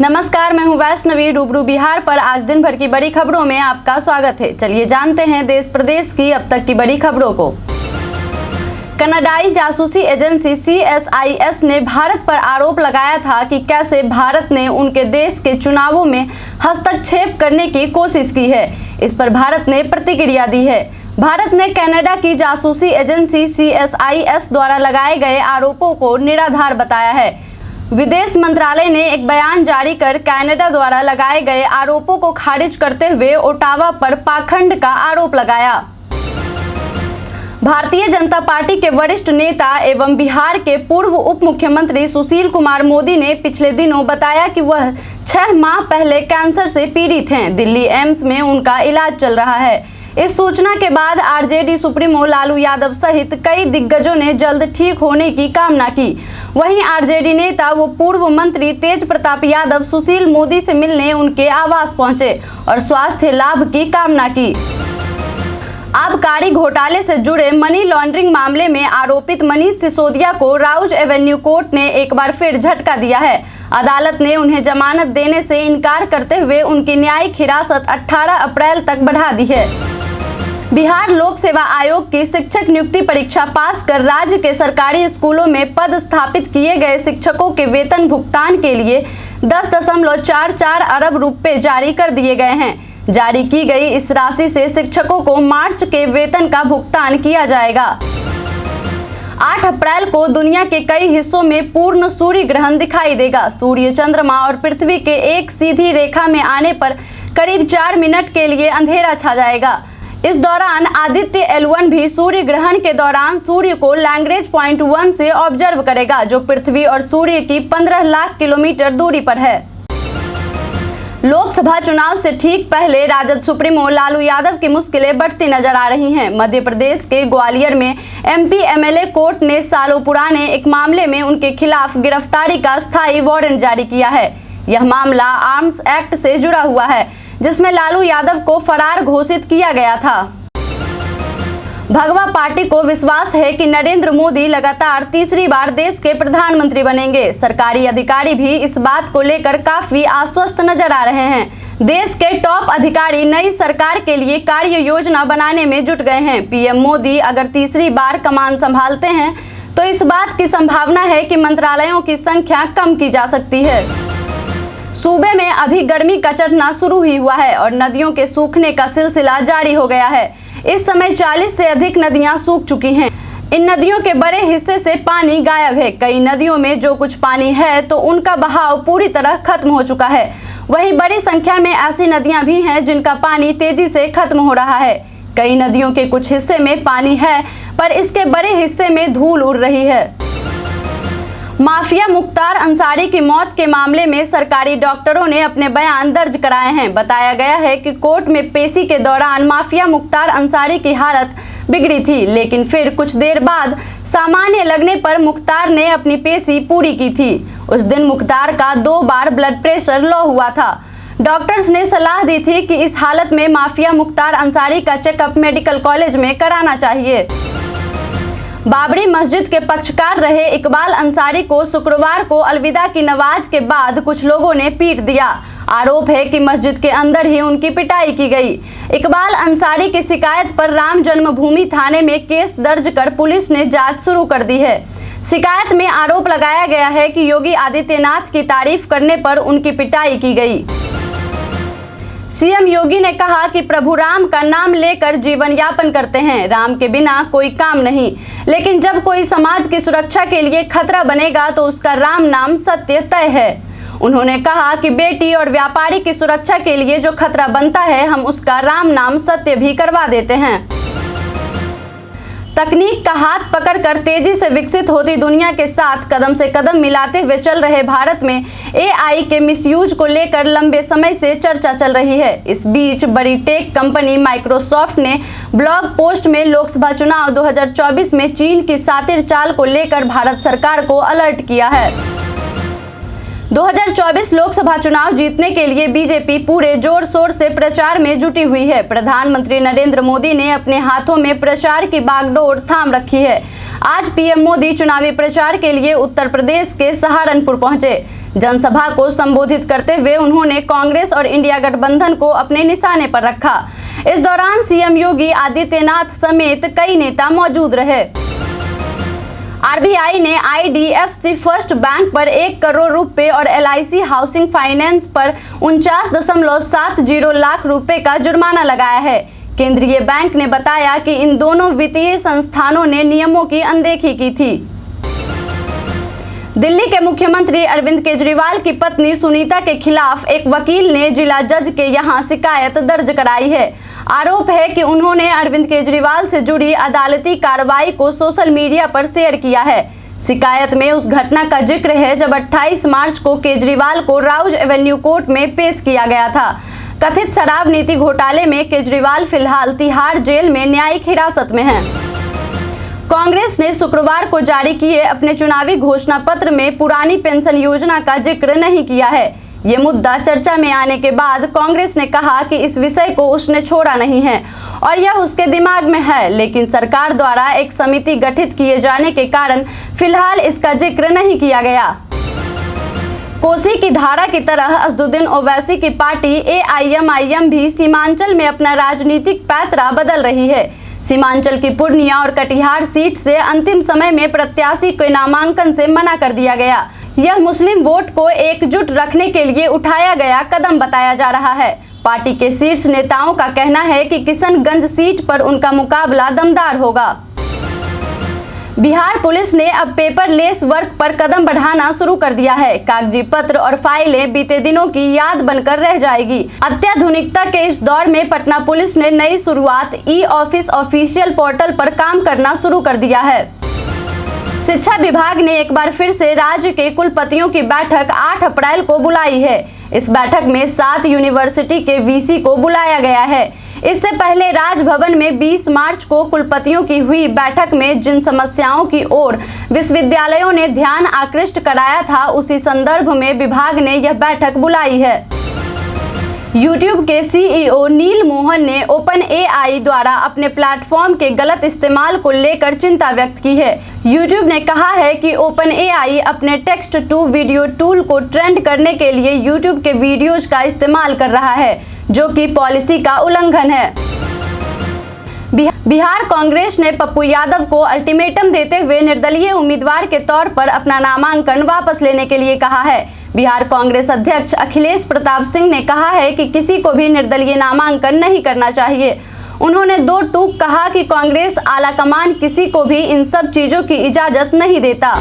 नमस्कार, मैं हूं वैष्णवी। रूबरू बिहार पर आज दिन भर की बड़ी खबरों में आपका स्वागत है। चलिए जानते हैं देश प्रदेश की अब तक की बड़ी खबरों को। कनाडाई जासूसी एजेंसी CSIS ने भारत पर आरोप लगाया था कि कैसे भारत ने उनके देश के चुनावों में हस्तक्षेप करने की कोशिश की है। इस पर भारत ने प्रतिक्रिया दी है। भारत ने कनाडा की जासूसी एजेंसी CSIS द्वारा लगाए गए आरोपों को निराधार बताया है। विदेश मंत्रालय ने एक बयान जारी कर कनाडा द्वारा लगाए गए आरोपों को खारिज करते हुए ओटावा पर पाखंड का आरोप लगाया। भारतीय जनता पार्टी के वरिष्ठ नेता एवं बिहार के पूर्व उप मुख्यमंत्री सुशील कुमार मोदी ने पिछले दिनों बताया कि वह 6 माह पहले कैंसर से पीड़ित हैं। दिल्ली एम्स में उनका इलाज चल रहा है। इस सूचना के बाद आरजेडी सुप्रीमो लालू यादव सहित कई दिग्गजों ने जल्द ठीक होने की कामना की। वहीं आरजेडी नेता व पूर्व मंत्री तेज प्रताप यादव सुशील मोदी से मिलने उनके आवास पहुंचे और स्वास्थ्य लाभ की कामना की। आबकारी घोटाले से जुड़े मनी लॉन्ड्रिंग मामले में आरोपित मनीष सिसोदिया को राउज एवेन्यू कोर्ट ने एक बार फिर झटका दिया है। अदालत ने उन्हें जमानत देने से इनकार करते हुए उनकी न्यायिक हिरासत 18 अप्रैल तक बढ़ा दी है। बिहार लोक सेवा आयोग की शिक्षक नियुक्ति परीक्षा पास कर राज्य के सरकारी स्कूलों में पद स्थापित किए गए शिक्षकों के वेतन भुगतान के लिए 10.44 अरब रुपए जारी कर दिए गए हैं। जारी की गई इस राशि से शिक्षकों को मार्च के वेतन का भुगतान किया जाएगा। 8 अप्रैल को दुनिया के कई हिस्सों में पूर्ण सूर्य ग्रहण दिखाई देगा। सूर्य, चंद्रमा और पृथ्वी के एक सीधी रेखा में आने पर करीब 4 मिनट के लिए अंधेरा छा जाएगा। इस दौरान आदित्य L1 भी सूर्य ग्रहण के दौरान सूर्य को लैग्रेंज पॉइंट 1 से ऑब्जर्व करेगा, जो पृथ्वी और सूर्य की 15 लाख किलोमीटर दूरी पर है। लोकसभा चुनाव से ठीक पहले राजद सुप्रीमो लालू यादव की मुश्किलें बढ़ती नजर आ रही हैं। मध्य प्रदेश के ग्वालियर में MP MLA कोर्ट ने सालों पुराने एक मामले में उनके खिलाफ गिरफ्तारी का स्थायी वारंट जारी किया है। यह मामला आर्म्स एक्ट से जुड़ा हुआ है, जिसमें लालू यादव को फरार घोषित किया गया था। भगवा पार्टी को विश्वास है कि नरेंद्र मोदी लगातार तीसरी बार देश के प्रधानमंत्री बनेंगे। सरकारी अधिकारी भी इस बात को लेकर काफी आश्वस्त नजर आ रहे हैं। देश के टॉप अधिकारी नई सरकार के लिए कार्य योजना बनाने में जुट गए हैं। PM मोदी अगर तीसरी बार कमान संभालते हैं तो इस बात की संभावना है कि मंत्रालयों की संख्या कम की जा सकती है। सूबे में अभी गर्मी का चढ़ना शुरू ही हुआ है और नदियों के सूखने का सिलसिला जारी हो गया है। इस समय 40 से अधिक नदियां सूख चुकी हैं। इन नदियों के बड़े हिस्से से पानी गायब है। कई नदियों में जो कुछ पानी है तो उनका बहाव पूरी तरह खत्म हो चुका है। वहीं बड़ी संख्या में ऐसी नदियां भी हैं जिनका पानी तेजी से खत्म हो रहा है। कई नदियों के कुछ हिस्से में पानी है पर इसके बड़े हिस्से में धूल उड़ रही है। माफिया मुख्तार अंसारी की मौत के मामले में सरकारी डॉक्टरों ने अपने बयान दर्ज कराए हैं। बताया गया है कि कोर्ट में पेशी के दौरान माफिया मुख्तार अंसारी की हालत बिगड़ी थी, लेकिन फिर कुछ देर बाद सामान्य लगने पर मुख्तार ने अपनी पेशी पूरी की थी। उस दिन मुख्तार का 2 बार ब्लड प्रेशर लो हुआ था। डॉक्टर्स ने सलाह दी थी कि इस हालत में माफिया मुख्तार अंसारी का चेकअप मेडिकल कॉलेज में कराना चाहिए। बाबरी मस्जिद के पक्षकार रहे इकबाल अंसारी को शुक्रवार को अलविदा की नमाज के बाद कुछ लोगों ने पीट दिया। आरोप है कि मस्जिद के अंदर ही उनकी पिटाई की गई। इकबाल अंसारी की शिकायत पर राम जन्मभूमि थाने में केस दर्ज कर पुलिस ने जांच शुरू कर दी है। शिकायत में आरोप लगाया गया है कि योगी आदित्यनाथ की तारीफ करने पर उनकी पिटाई की गई। CM योगी ने कहा कि प्रभु राम का नाम लेकर जीवन यापन करते हैं। राम के बिना कोई काम नहीं, लेकिन जब कोई समाज की सुरक्षा के लिए खतरा बनेगा तो उसका राम नाम सत्य तय है। उन्होंने कहा कि बेटी और व्यापारी की सुरक्षा के लिए जो खतरा बनता है, हम उसका राम नाम सत्य भी करवा देते हैं। तकनीक का हाथ पकड़कर तेजी से विकसित होती दुनिया के साथ कदम से कदम मिलाते हुए चल रहे भारत में AI के मिसयूज को लेकर लंबे समय से चर्चा चल रही है। इस बीच बड़ी टेक कंपनी माइक्रोसॉफ्ट ने ब्लॉग पोस्ट में लोकसभा चुनाव 2024 में चीन की शातिर चाल को लेकर भारत सरकार को अलर्ट किया है। 2024 लोकसभा चुनाव जीतने के लिए बीजेपी पूरे जोर शोर से प्रचार में जुटी हुई है। प्रधानमंत्री नरेंद्र मोदी ने अपने हाथों में प्रचार की बागडोर थाम रखी है। आज PM मोदी चुनावी प्रचार के लिए उत्तर प्रदेश के सहारनपुर पहुंचे। जनसभा को संबोधित करते हुए उन्होंने कांग्रेस और इंडिया गठबंधन को अपने निशाने पर रखा। इस दौरान सीएम योगी आदित्यनाथ समेत कई नेता मौजूद रहे। आरबीआई ने आईडीएफसी फर्स्ट बैंक पर 1 करोड़ रुपए और एलआईसी हाउसिंग फाइनेंस पर 49.70 लाख रुपए का जुर्माना लगाया है। केंद्रीय बैंक ने बताया कि इन दोनों वित्तीय संस्थानों ने नियमों की अनदेखी की थी। दिल्ली के मुख्यमंत्री अरविंद केजरीवाल की पत्नी सुनीता के खिलाफ एक वकील ने जिला जज के यहां शिकायत दर्ज कराई है। आरोप है कि उन्होंने अरविंद केजरीवाल से जुड़ी अदालती कार्रवाई को सोशल मीडिया पर शेयर किया है। शिकायत में उस घटना का जिक्र है जब 28 मार्च को केजरीवाल को राउज एवेन्यू कोर्ट में पेश किया गया था। कथित शराब नीति घोटाले में केजरीवाल फिलहाल तिहाड़ जेल में न्यायिक हिरासत में हैं। कांग्रेस ने शुक्रवार को जारी किए अपने चुनावी घोषणा पत्र में पुरानी पेंशन योजना का जिक्र नहीं किया है। ये मुद्दा चर्चा में आने के बाद कांग्रेस ने कहा कि इस विषय को उसने छोड़ा नहीं है और यह उसके दिमाग में है, लेकिन सरकार द्वारा एक समिति गठित किए जाने के कारण फिलहाल इसका जिक्र नहीं किया गया। कोसी की धारा की तरह असदुद्दीन ओवैसी की पार्टी एआईएमआईएम भी सीमांचल में अपना राजनीतिक पैतरा बदल रही है। सीमांचल की पूर्णिया और कटिहार सीट से अंतिम समय में प्रत्याशी को नामांकन से मना कर दिया गया। यह मुस्लिम वोट को एकजुट रखने के लिए उठाया गया कदम बताया जा रहा है। पार्टी के शीर्ष नेताओं का कहना है कि किशनगंज सीट पर उनका मुकाबला दमदार होगा। बिहार पुलिस ने अब पेपरलेस वर्क पर कदम बढ़ाना शुरू कर दिया है। कागजी पत्र और फाइलें बीते दिनों की याद बनकर रह जाएगी। अत्याधुनिकता के इस दौर में पटना पुलिस ने नई शुरुआत ई ऑफिस ऑफिशियल पोर्टल पर काम करना शुरू कर दिया है। शिक्षा विभाग ने एक बार फिर से राज्य के कुलपतियों की बैठक 8 अप्रैल को बुलाई है। इस बैठक में 7 यूनिवर्सिटी के वीसी को बुलाया गया है। इससे पहले राजभवन में 20 मार्च को कुलपतियों की हुई बैठक में जिन समस्याओं की ओर विश्वविद्यालयों ने ध्यान आकृष्ट कराया था, उसी संदर्भ में विभाग ने यह बैठक बुलाई है। YouTube के सीईओ नील मोहन ने ओपनएआई द्वारा अपने प्लेटफॉर्म के गलत इस्तेमाल को लेकर चिंता व्यक्त की है। YouTube ने कहा है कि ओपनएआई अपने टेक्स्ट टू वीडियो टूल को ट्रेंड करने के लिए YouTube के वीडियोज का इस्तेमाल कर रहा है, जो कि पॉलिसी का उल्लंघन है। बिहार कांग्रेस ने पप्पू यादव को अल्टीमेटम देते हुए निर्दलीय उम्मीदवार के तौर पर अपना नामांकन वापस लेने के लिए कहा है। बिहार कांग्रेस अध्यक्ष अखिलेश प्रताप सिंह ने कहा है कि किसी को भी निर्दलीय नामांकन नहीं करना चाहिए। उन्होंने 2 टूक कहा कि कांग्रेस आलाकमान किसी को भी इन सब चीजों की इजाजत नहीं देता।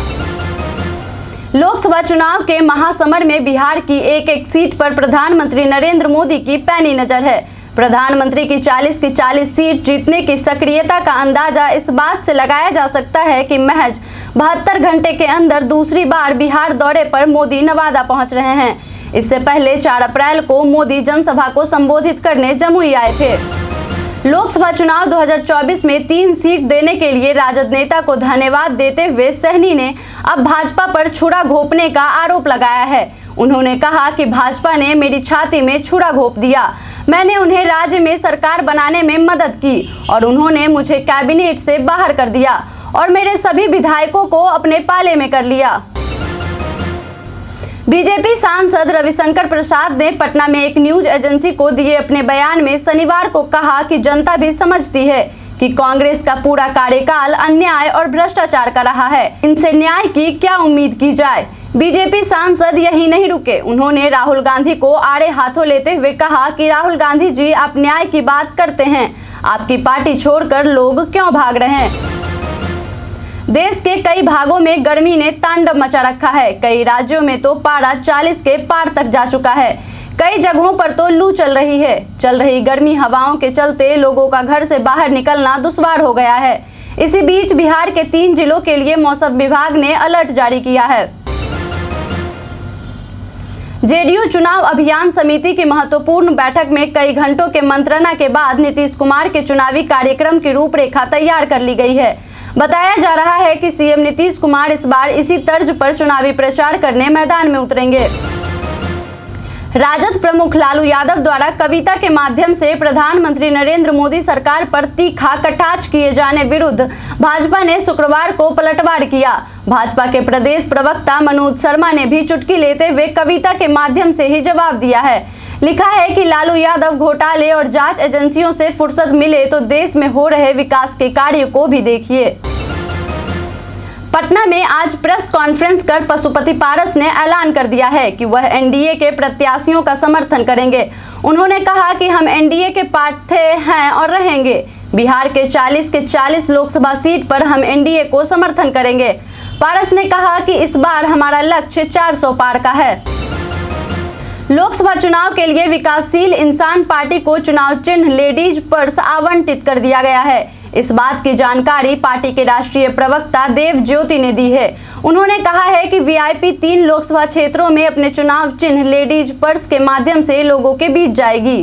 लोकसभा चुनाव के महासमर में बिहार की एक सीट पर प्रधानमंत्री नरेंद्र मोदी की पैनी नजर है। प्रधानमंत्री की 40 की 40 सीट जीतने की सक्रियता का अंदाजा इस बात से लगाया जा सकता है कि महज 72 घंटे के अंदर दूसरी बार बिहार दौरे पर मोदी नवादा पहुंच रहे हैं। इससे पहले 4 अप्रैल को मोदी जनसभा को संबोधित करने जमुई आए थे। लोकसभा चुनाव 2024 में 3 सीट देने के लिए राजद नेता को धन्यवाद देते हुए सहनी ने अब भाजपा पर छुरा घोंपने का आरोप लगाया है। उन्होंने कहा कि भाजपा ने मेरी छाती में छुरा घोंप दिया। मैंने उन्हें राज्य में सरकार बनाने में मदद की और उन्होंने मुझे कैबिनेट से बाहर कर दिया और मेरे सभी विधायकों को अपने पाले में कर लिया। बीजेपी सांसद रविशंकर प्रसाद ने पटना में एक न्यूज एजेंसी को दिए अपने बयान में शनिवार को कहा कि जनता भी समझती है कि कांग्रेस का पूरा कार्यकाल अन्याय और भ्रष्टाचार का रहा है। इनसे न्याय की क्या उम्मीद की जाए। बीजेपी सांसद यही नहीं रुके, उन्होंने राहुल गांधी को आड़े हाथों लेते हुए कहा कि राहुल गांधी जी, आप न्याय की बात करते हैं, आपकी पार्टी छोड़कर लोग क्यों भाग रहे हैं। देश के कई भागों में गर्मी ने तांडव मचा रखा है। कई राज्यों में तो पारा 40 के पार तक जा चुका है। कई जगहों पर तो लू चल रही है। चल रही गर्मी हवाओं के चलते लोगों का घर से बाहर निकलना दुश्वार हो गया है। इसी बीच बिहार के 3 जिलों के लिए मौसम विभाग ने अलर्ट जारी किया है। जेडीयू चुनाव अभियान समिति की महत्वपूर्ण बैठक में कई घंटों के मंत्रणा के बाद नीतीश कुमार के चुनावी कार्यक्रम की रूपरेखा तैयार कर ली गई है। बताया जा रहा है कि सीएम नीतीश कुमार इस बार इसी तर्ज पर चुनावी प्रचार करने मैदान में उतरेंगे। राजद प्रमुख लालू यादव द्वारा कविता के माध्यम से प्रधानमंत्री नरेंद्र मोदी सरकार पर तीखा कटाक्ष किए जाने विरुद्ध भाजपा ने शुक्रवार को पलटवार किया। भाजपा के प्रदेश प्रवक्ता मनोज शर्मा ने भी चुटकी लेते हुए कविता के माध्यम से ही जवाब दिया है। लिखा है कि लालू यादव घोटाले और जांच एजेंसियों से फुर्सत मिले तो देश में हो रहे विकास के कार्य को भी देखिए। पटना में आज प्रेस कॉन्फ्रेंस कर पशुपति पारस ने ऐलान कर दिया है कि वह एनडीए के प्रत्याशियों का समर्थन करेंगे। उन्होंने कहा कि हम एनडीए के पार्टी हैं और रहेंगे। बिहार के 40 के 40 लोकसभा सीट पर हम एनडीए को समर्थन करेंगे। पारस ने कहा कि इस बार हमारा लक्ष्य 400 पार का है। लोकसभा चुनाव के लिए विकासशील इंसान पार्टी को चुनाव चिन्ह लेडीज पर्स आवंटित कर दिया गया है। इस बात की जानकारी पार्टी के राष्ट्रीय प्रवक्ता देव ज्योति ने दी है। उन्होंने कहा है कि वीआईपी 3 लोकसभा क्षेत्रों में अपने चुनाव चिन्ह लेडीज पर्स के माध्यम से लोगों के बीच जाएगी।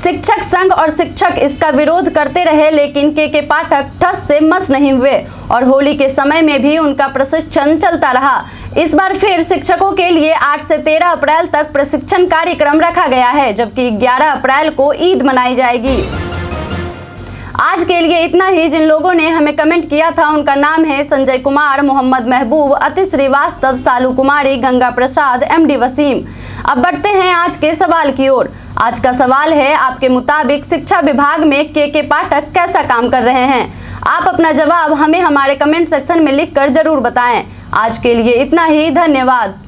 शिक्षक संघ और शिक्षक इसका विरोध करते रहे, लेकिन के पाठक ठस से मस नहीं हुए और होली के समय में भी उनका प्रशिक्षण चलता रहा। इस बार फिर शिक्षकों के लिए 8 से 13 अप्रैल तक प्रशिक्षण कार्यक्रम रखा गया है, जबकि 11 अप्रैल को ईद मनाई जाएगी। आज के लिए इतना ही। जिन लोगों ने हमें कमेंट किया था उनका नाम है संजय कुमार, मोहम्मद महबूब, अति श्रीवास्तव, सालू कुमारी, गंगा प्रसाद, एमडी वसीम। अब बढ़ते हैं आज के सवाल की ओर। आज का सवाल है, आपके मुताबिक शिक्षा विभाग में के पाठक कैसा काम कर रहे हैं? आप अपना जवाब हमें हमारे कमेंट सेक्शन में लिखकर जरूर बताएं। आज के लिए इतना ही। धन्यवाद।